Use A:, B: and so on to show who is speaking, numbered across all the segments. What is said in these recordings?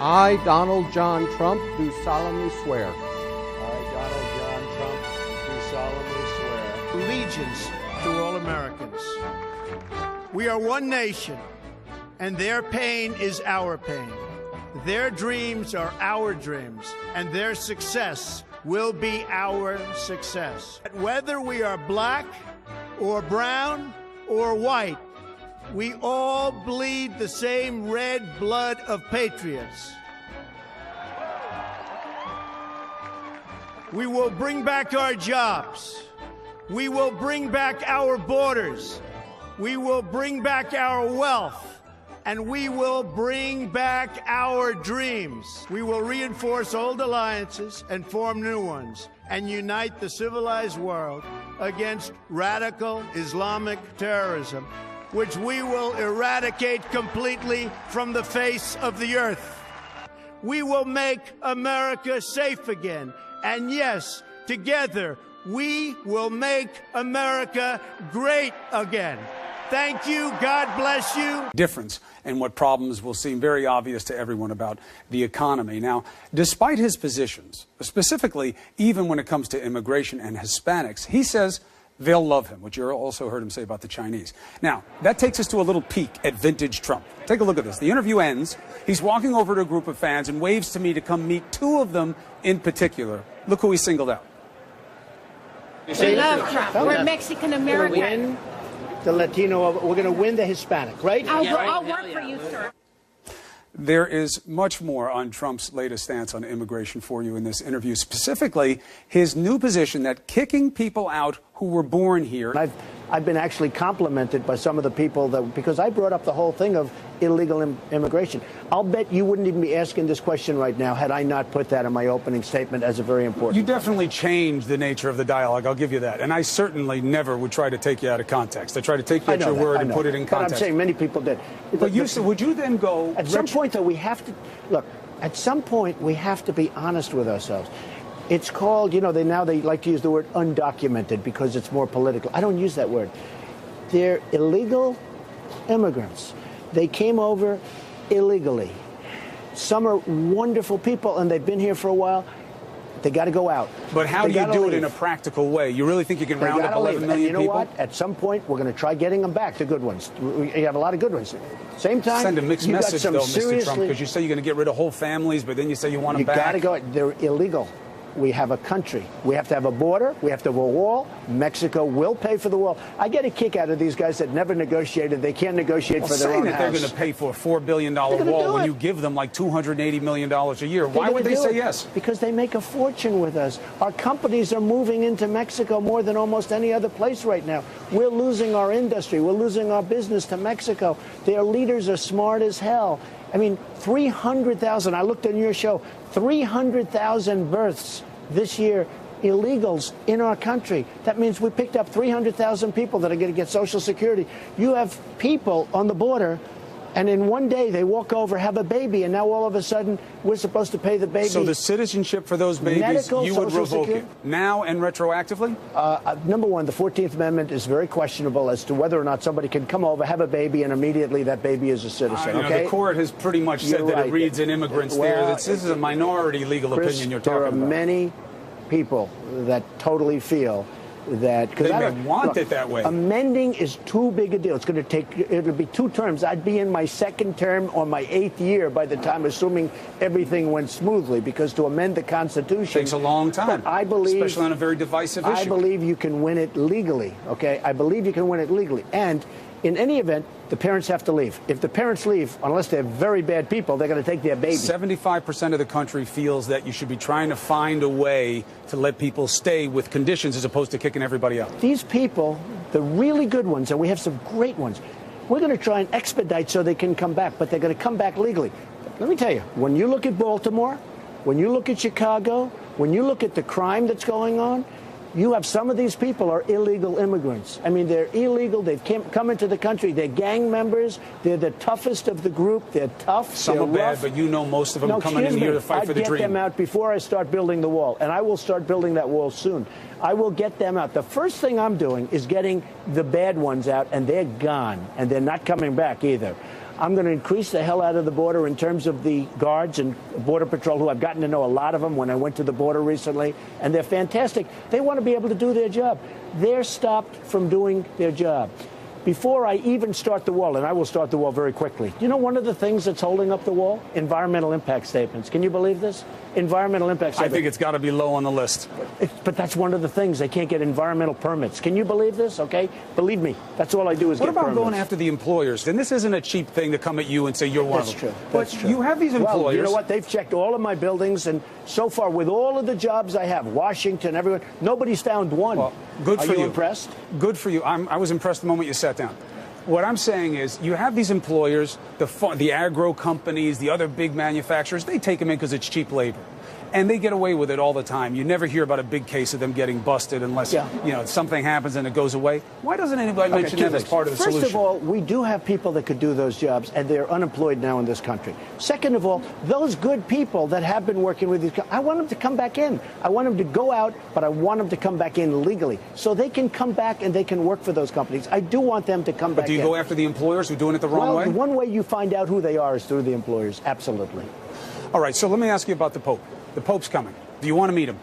A: I, Donald John Trump, do solemnly swear.
B: I, Donald John Trump, do solemnly swear
C: allegiance to all Americans. We are one nation, and their pain is our pain. Their dreams are our dreams, and their success will be our success. Whether we are black or brown or white, we all bleed the same red blood of patriots. We will bring back our jobs. We will bring back our borders. We will bring back our wealth. And we will bring back our dreams. We will reinforce old alliances and form new ones and unite the civilized world against radical Islamic terrorism, which we will eradicate completely from the face of the earth. We will make America safe again. And yes, together, we will make America great again. Thank you. God bless you.
D: Difference and what problems will seem very obvious to everyone about the economy. Now, despite his positions, specifically even when it comes to immigration and Hispanics, he says they'll love him, which you also heard him say about the Chinese. Now, that takes us to a little peek at vintage Trump. Take a look at this. The interview ends. He's walking over to a group of fans and waves to me to come meet two of them in particular. Look who he singled out.
E: We love Trump. We're Mexican-American.
F: The Latino, we're going to win the Hispanic, right?
E: I'll work for you, sir.
D: There is much more on Trump's latest stance on immigration for you in this interview, specifically his new position that kicking people out who were born here.
F: I've been actually complimented by some of the people that, because I brought up the whole thing of illegal immigration. I'll bet you wouldn't even be asking this question right now had I not put that in my opening statement as a very important.
D: You definitely changed the nature of the dialogue, I'll give you that. And I certainly never would try to take you out of context. I try to take you at your word and put it in context.
F: But I'm saying many people did.
D: But would you then go...
F: At some point, though, we have to... Look, at some point, we have to be honest with ourselves. It's called, you know, they like to use the word undocumented because it's more political. I don't use that word. They're illegal immigrants. They came over illegally. Some are wonderful people, and they've been here for a while. They got to go out.
D: But how do you do it in a practical way? You really think you can round up 11 million people?
F: And you know what? At some point, we're going to try getting them back, the good ones. We have a lot of good ones. Same time,
D: send a mixed message, though, Mr. Trump, because you say you're going to get rid of whole families, but then you say you want them back.
F: You got to go. They're illegal. We have a country. We have to have a border. We have to have a wall. Mexico will pay for the wall. I get a kick out of these guys that never negotiated. They can't negotiate for their own house.
D: Saying that they're going to pay for a $4 billion wall when you give them like $280 million a year. Why would they say yes?
F: Because they make a fortune with us. Our companies are moving into Mexico more than almost any other place right now. We're losing our industry. We're losing our business to Mexico. Their leaders are smart as hell. I mean, 300,000, I looked on your show, 300,000 births this year, illegals in our country. That means we picked up 300,000 people that are going to get Social Security. You have people on the border, and in one day they walk over, have a baby, and now all of a sudden we're supposed to pay the baby.
D: So the citizenship for those babies, you would revoke it now and retroactively?
F: Number one, the 14th Amendment is very questionable as to whether or not somebody can come over, have a baby, and immediately that baby is a citizen.
D: The court has pretty much said that it reads in immigrants there. This is a minority legal opinion you're talking about.
F: There are many people that totally feel that, because
D: they want it that way.
F: Amending is too big a deal. It's going to take, it'll be 2 terms. I'd be in my 2nd term or my 8th year by the time, assuming everything went smoothly, because to amend the Constitution
D: takes a long time.
F: But I believe,
D: especially on a very divisive issue.
F: I believe you can win it legally. Okay, I believe you can win it legally, and in any event, the parents have to leave. If the parents leave, unless they're very bad people, they're going to take their baby.
D: 75% of the country feels that you should be trying to find a way to let people stay with conditions as opposed to kicking everybody out.
F: These people, the really good ones, and we have some great ones, we're going to try and expedite so they can come back, but they're going to come back legally. Let me tell you, when you look at Baltimore, when you look at Chicago, when you look at the crime that's going on, you have some of these people are illegal immigrants. I mean, they're illegal. They've come into the country. They're gang members. They're the toughest of the group. They're tough.
D: Some are bad, but you know most of them coming in here to fight for the dream.
F: I'd get them out before I start building the wall, and I will start building that wall soon. I will get them out. The first thing I'm doing is getting the bad ones out, and they're gone, and they're not coming back either. I'm going to increase the hell out of the border in terms of the guards and Border Patrol, who I've gotten to know a lot of them when I went to the border recently, and they're fantastic. They want to be able to do their job. They're stopped from doing their job. Before I even start the wall, and I will start the wall very quickly, you know one of the things that's holding up the wall? Environmental impact statements. Can you believe this? Environmental impact statements.
D: I think it's got to be low on the list.
F: But that's one of the things. They can't get environmental permits. Can you believe this? Okay? Believe me, that's all I do is get permits.
D: What about going after the employers? And this isn't a cheap thing to come at you and say you're one of them.
F: That's true.
D: But
F: That's true.
D: you have these employers.
F: Well, you know what? They've checked all of my buildings, and so far, with all of the jobs I have, Washington, everyone, nobody's found one.
D: Well, good for you.
F: Are you impressed?
D: Good for you. I was impressed the moment you sat down. What I'm saying is you have these employers, the agro companies, the other big manufacturers, they take them in because it's cheap labor. And they get away with it all the time. You never hear about a big case of them getting busted unless something happens and it goes away. Why doesn't anybody mention them as part of the solution?
F: First of all, we do have people that could do those jobs, and they're unemployed now in this country. Second of all, those good people that have been working with these, I want them to come back in. I want them to go out, but I want them to come back in legally so they can come back and they can work for those companies. I do want them to come back in.
D: But do you go after the employers who are doing it the wrong way?
F: Well, one way you find out who they are is through the employers. Absolutely.
D: All right, so let me ask you about the Pope. The Pope's coming. Do you want to meet him?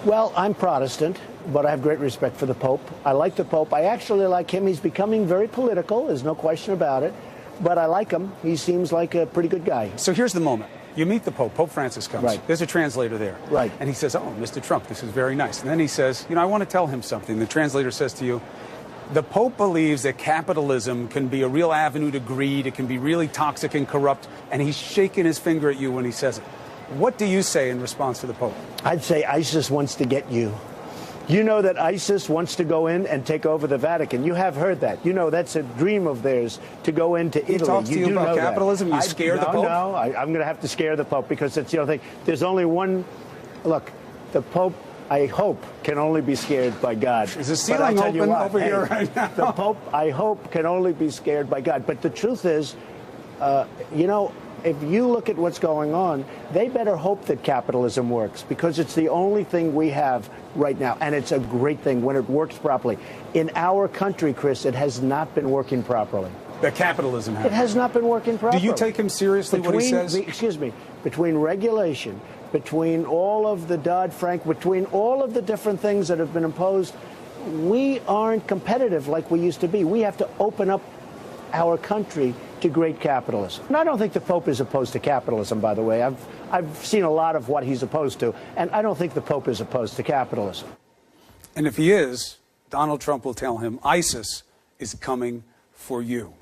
F: Well, I'm Protestant, but I have great respect for the Pope. I like the Pope. I actually like him. He's becoming very political. There's no question about it. But I like him. He seems like a pretty good guy.
D: So here's the moment. You meet the Pope. Pope Francis comes.
F: Right.
D: There's a translator there.
F: Right.
D: And he says, oh, Mr. Trump, this is very nice. And then he says, I want to tell him something. The translator says to you, the Pope believes that capitalism can be a real avenue to greed. It can be really toxic and corrupt. And he's shaking his finger at you when he says it. What do you say in response to the Pope?
F: I'd say ISIS wants to get you. You know that ISIS wants to go in and take over the Vatican. You have heard that. You know that's a dream of theirs to go into Italy.
D: He talks to you about capitalism? You scare the Pope?
F: No, I'm going to have to scare the Pope because it's the other thing. There's only one. Look, the Pope, I hope, can only be scared by God.
D: Is the ceiling open over here right now?
F: The Pope, I hope, can only be scared by God. But the truth is, if you look at what's going on, they better hope that capitalism works because it's the only thing we have right now. And it's a great thing when it works properly. In our country, Chris, it has not been working properly.
D: The capitalism has.
F: It has not been working properly.
D: Do you take him seriously when he says?
F: Between regulation, between all of the Dodd-Frank, between all of the different things that have been imposed, we aren't competitive like we used to be. We have to open up our country to great capitalism. And I don't think the Pope is opposed to capitalism, by the way. I've seen a lot of what he's opposed to, and I don't think the Pope is opposed to capitalism.
D: And if he is, Donald Trump will tell him ISIS is coming for you.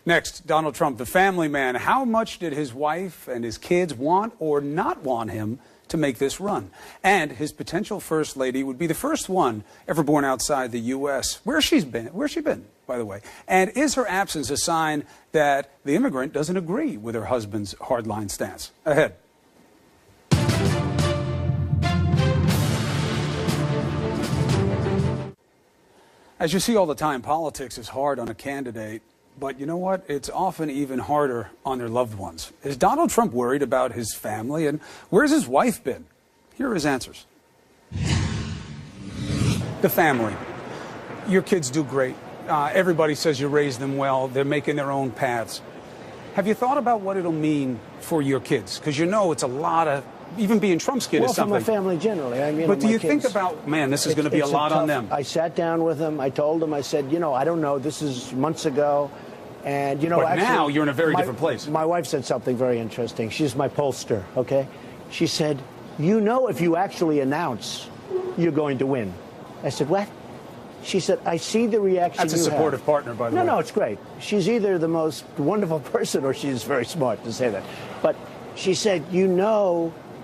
D: Next, Donald Trump, the family man. How much did his wife and his kids want or not want him to make this run? And his potential first lady would be the first one ever born outside the U.S. Where's she been, by the way? And is her absence a sign that the immigrant doesn't agree with her husband's hardline stance? Ahead. As you see all the time, politics is hard on a candidate. But you know what? It's often even harder on their loved ones. Is Donald Trump worried about his family? And where's his wife been? Here are his answers. The family. Your kids do great. Everybody says you raised them well. They're making their own paths. Have you thought about what it'll mean for your kids? Because you know it's a lot of, even being Trump's kid is something.
F: Well, for my family generally. I mean,
D: but do you think about, man, this is going to be a lot on them?
F: I sat down with them. I told them, I said, I don't know. This is months ago. And,
D: but
F: actually,
D: now you're in a very different place.
F: My wife said something very interesting. She's my pollster, okay? She said, if you actually announce, you're going to win. I said, what? She said, I see the reaction
D: That's a supportive partner, by the way.
F: No, it's great. She's either the most wonderful person or she's very smart to say that. But she said,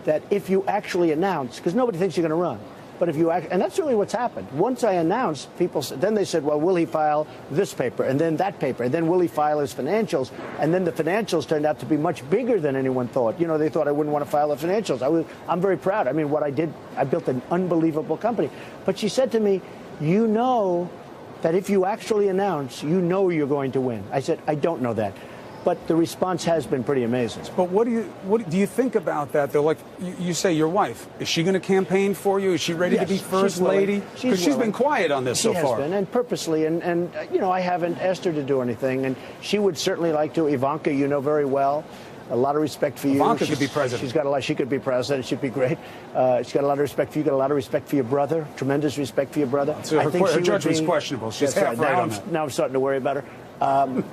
F: that if you actually announce, because nobody thinks you're going to run, but if you and that's really what's happened. Once I announced, then they said, well, will he file this paper and then that paper, and then will he file his financials? And then the financials turned out to be much bigger than anyone thought. They thought I wouldn't want to file the financials. I'm very proud. I mean, what I did, I built an unbelievable company. But she said to me, that if you actually announce, you're going to win. I said, I don't know that. But the response has been pretty amazing.
D: But what do you think about that, though? Like you say, your wife, is she going to campaign for you? Is she ready to be first lady? Because she's been quiet on this so far.
F: She has been, and purposely. And you know, I haven't asked her to do anything. And she would certainly like to. Ivanka, you know very well. A lot of respect for you.
D: Ivanka could be president.
F: She's got a lot. She could be president. She'd be great. She's got a lot of respect for you. Got a lot of respect for your brother. Tremendous respect for your brother.
D: So her judgment's questionable. She's half right on that.
F: Now I'm starting to worry about her.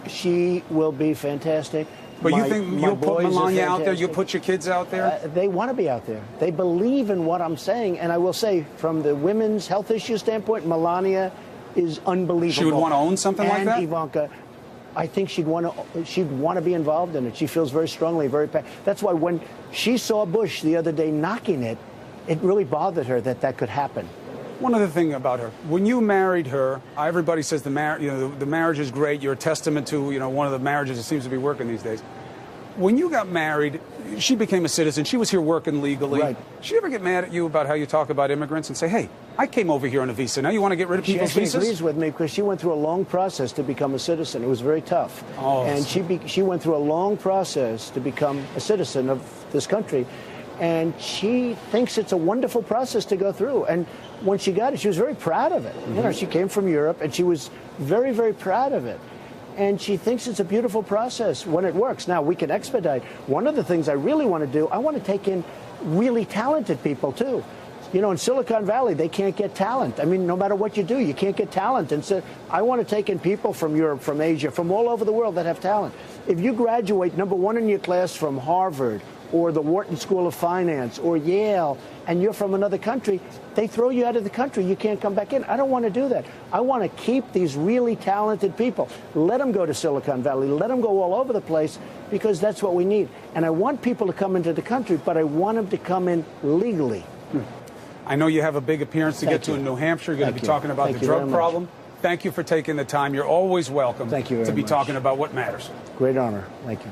F: She will be fantastic.
D: But you think you'll put Melania out there? You'll put your kids out there?
F: They want to be out there. They believe in what I'm saying. And I will say, from the women's health issue standpoint, Melania is unbelievable.
D: She would want to own something like that?
F: And Ivanka, I think she'd want to be involved in it. She feels very strongly, that's why when she saw Bush the other day knocking it, it really bothered her that could happen.
D: One other thing about her. When you married her, everybody says the marriage is great. You're a testament to, one of the marriages that seems to be working these days. When you got married, she became a citizen. She was here working legally.
F: Right.
D: She ever get mad at you about how you talk about immigrants and say, hey, I came over here on a visa. Now you want to get rid of people's visas?
F: She agrees with me because she went through a long process to become a citizen. It was very tough.
D: Oh,
F: and she went through a long process to become a citizen of this country. And she thinks it's a wonderful process to go through. And when she got it, she was very proud of it. Mm-hmm. She came from Europe, and she was very, very proud of it. And she thinks it's a beautiful process when it works. Now, we can expedite. One of the things I really want to do, I want to take in really talented people, too. In Silicon Valley, they can't get talent. I mean, no matter what you do, you can't get talent. And so I want to take in people from Europe, from Asia, from all over the world that have talent. If you graduate #1 in your class from Harvard or the Wharton School of Finance or Yale, and you're from another country, they throw you out of the country. You can't come back in. I don't want to do that. I want to keep these really talented people. Let them go to Silicon Valley. Let them go all over the place, because that's what we need. And I want people to come into the country, but I want them to come in legally.
D: I know you have a big appearance to get to in New Hampshire. You're going to be talking about the drug problem. Thank you for taking the time. You're always welcome to be talking about what matters.
F: Great honor. Thank you.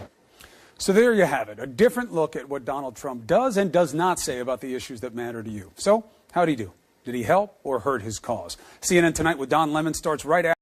D: So there you have it, a different look at what Donald Trump does and does not say about the issues that matter to you. So, how'd he do? Did he help or hurt his cause? CNN Tonight with Don Lemon starts right after.